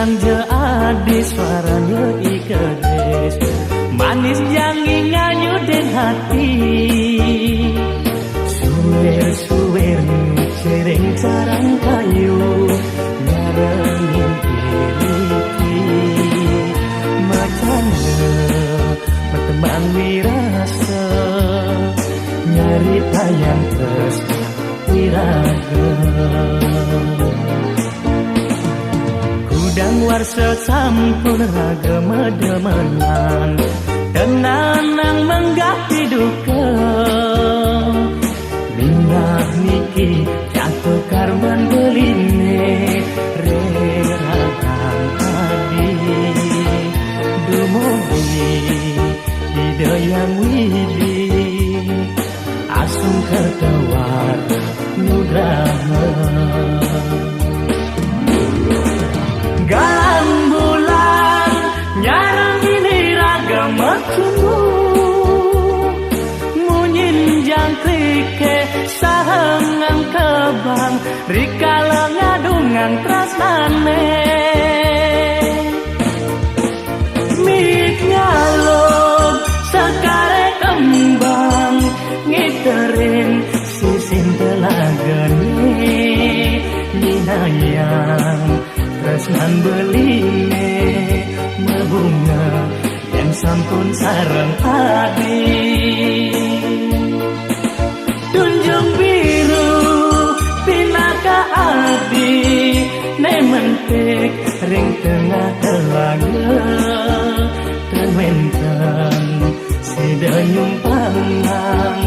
sang jeadi suaranya ikedes, manis yang nganyu den hati. Suwer-suwer cereng carang kayu, ngarengin iriki. Macana bertembang wirasa, nyari tayang tresna wiraga. Kudang warsa sampun ragama-demenan, tenanang menggah hiduka. Minah niki jatuh karman beline, rerakan tadi. Dumugi hidayang widi, asung kertawar nugraha. Galang bulan nyarang ini ragama cumbu, munyin jangkrike sahengang kebang, rikala ngadungang trasnane. Mik ngalog sekare kembang, ngiterin sisin telagane. Ninayang tresnan beline, mebunga yang sampun sareng adi. Tunjung biru pinaka adi, ne mentik ring tengah telaga. Tenwenten sidanyung pangang,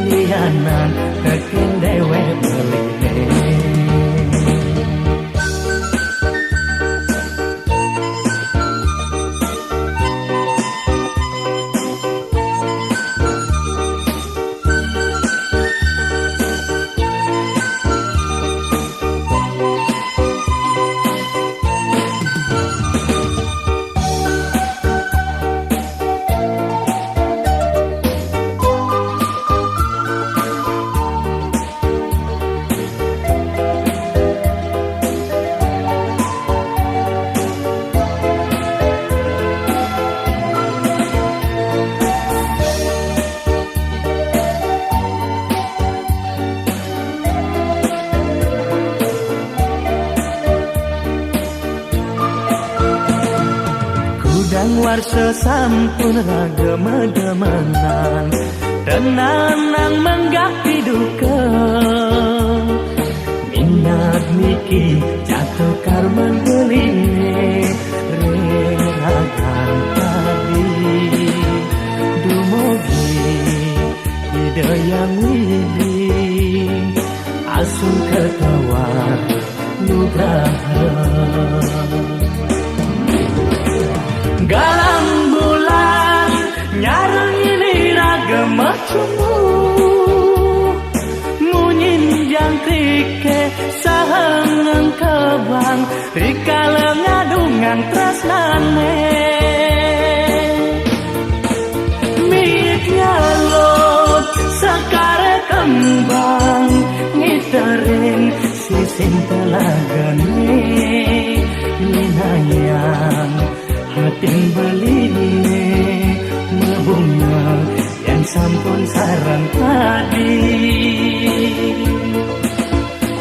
lianan teken dewe beline. Warsa sampun ragama-demenan, tenanang menggah hiduka. Minat niki jatuh karman beline, rerakan tadi. Dumugi hidayang widi, asung ketawar nugraha. Galang bulan nyarang ini ragama cumbu, munyin jangkrike sahengang kebang, rikala ngadungang trasnane. Mik nyalot sekare kembang, ngiterin sisin telagane. Ninayang hating beline, mebunga yang sampun sarang tadi.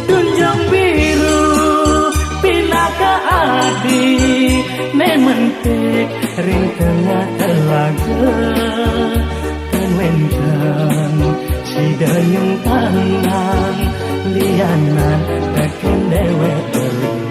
Tunjung biru pinaka adi, ne mentik ring tengah telaga. Tenwenten sidanyung tangan, lianan teken dewe beline.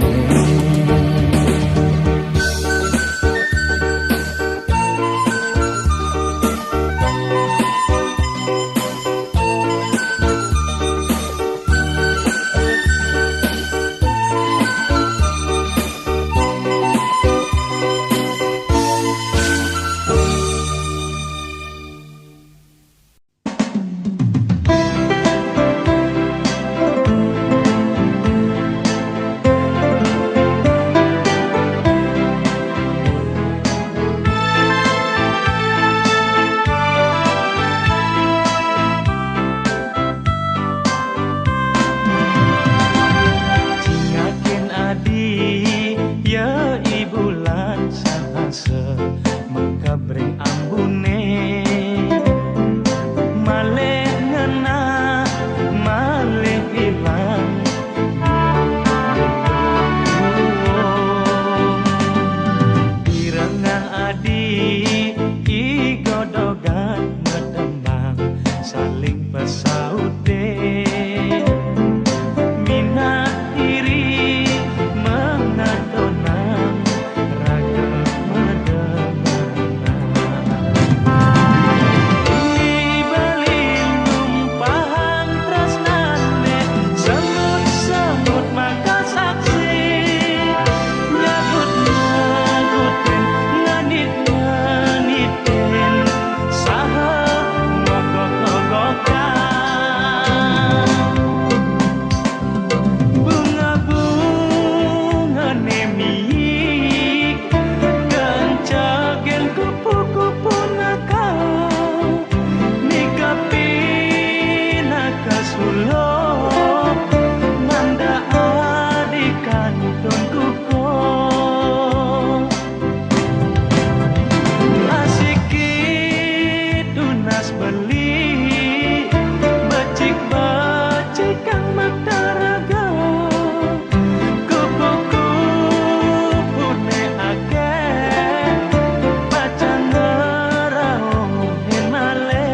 bacik-bacik kang mataraga kupu-kupu ne akeh pacan ngeraohin malih.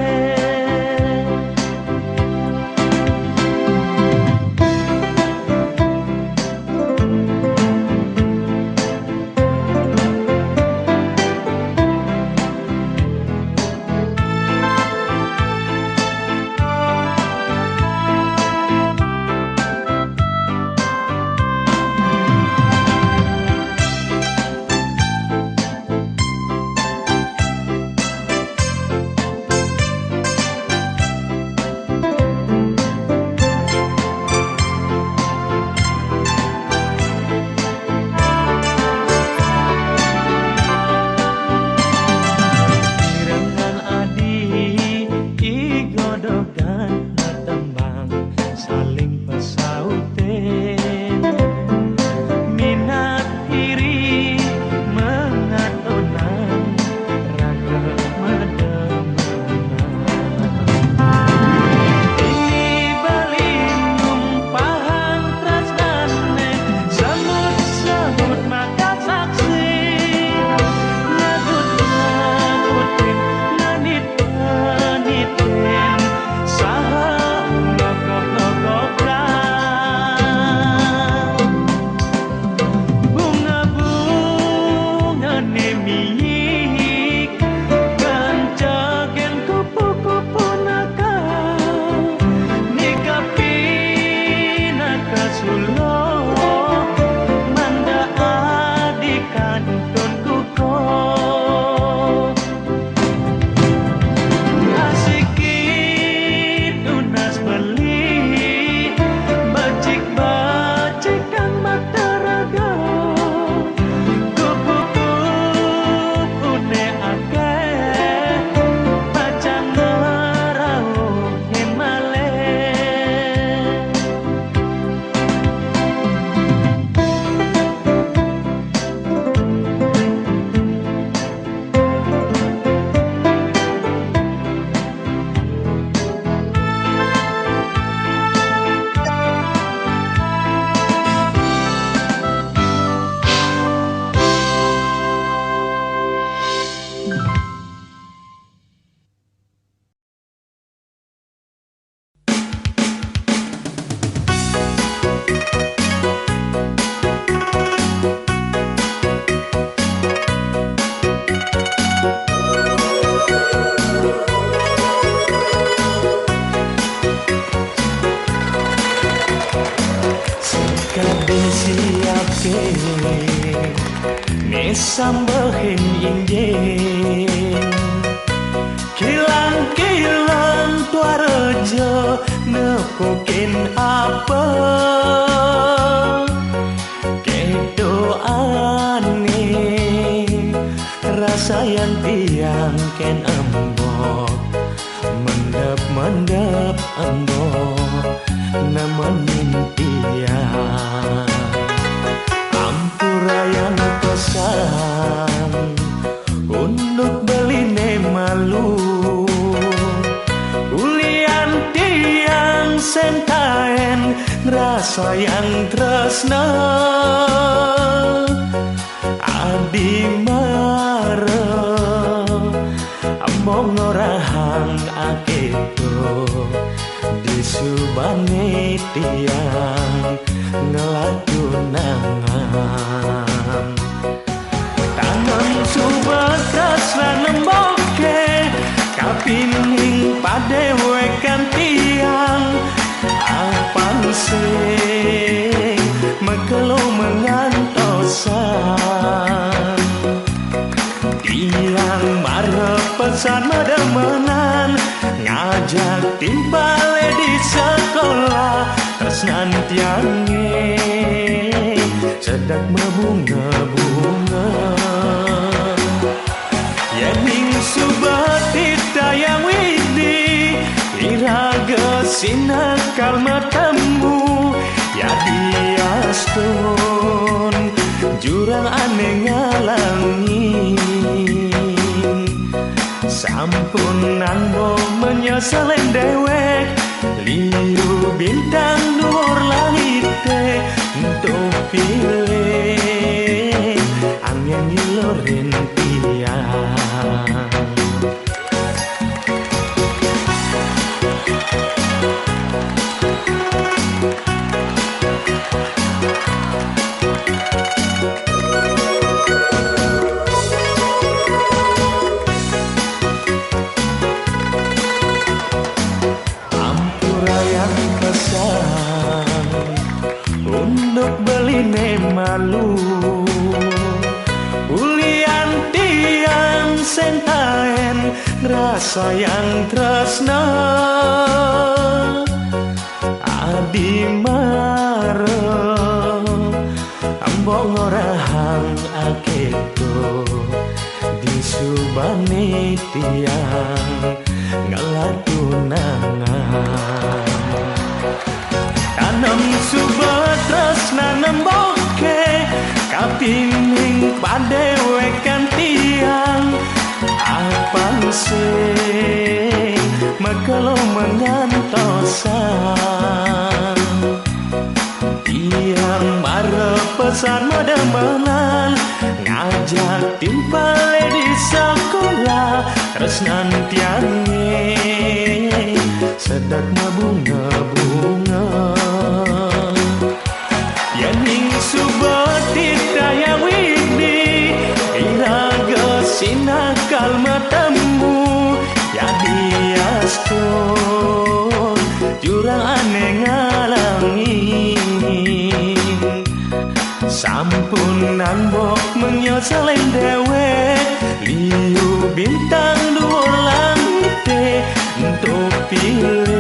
Sambahin injen kilang-kilang tuarejo nepukin apa kedoane rasa yang tiang ken embok mendep embok nemenin tiang ampurayan pesan untuk beli malu ulian tiang sentaen rasa yang tresna adi mare among ngorahang aketo disubane tiang ngelagunangan tangan subatas lanemboke kapining padewekan tiang apan sing mekelo mengantosan tiang marep pesan medemenan ngajak timbale di sekolah tresnan tiange sedak membunga-bunga yening subati dayang widi iraga sinakal matemu ya diastun jurang aneh ngalangin sampun nanggo menyesalen dewek malu ulian tiang sentaen rasa yang tresna adi mare ambok ngorahang aketo disubane tiang ngalatunangan tanam subat tresna nemboke kapining padewekan tiang apang sing makalo mengantosan tiang marep pesan modemenan ngajak timpale di sekolah tresnan tiange sedak bunga-bunga yaning subati daya widi iraga sinakal matemu jadi aston jurang aneh ngalangi sampunan bok menyosalin dewe liu bintang dua lante untuk pilih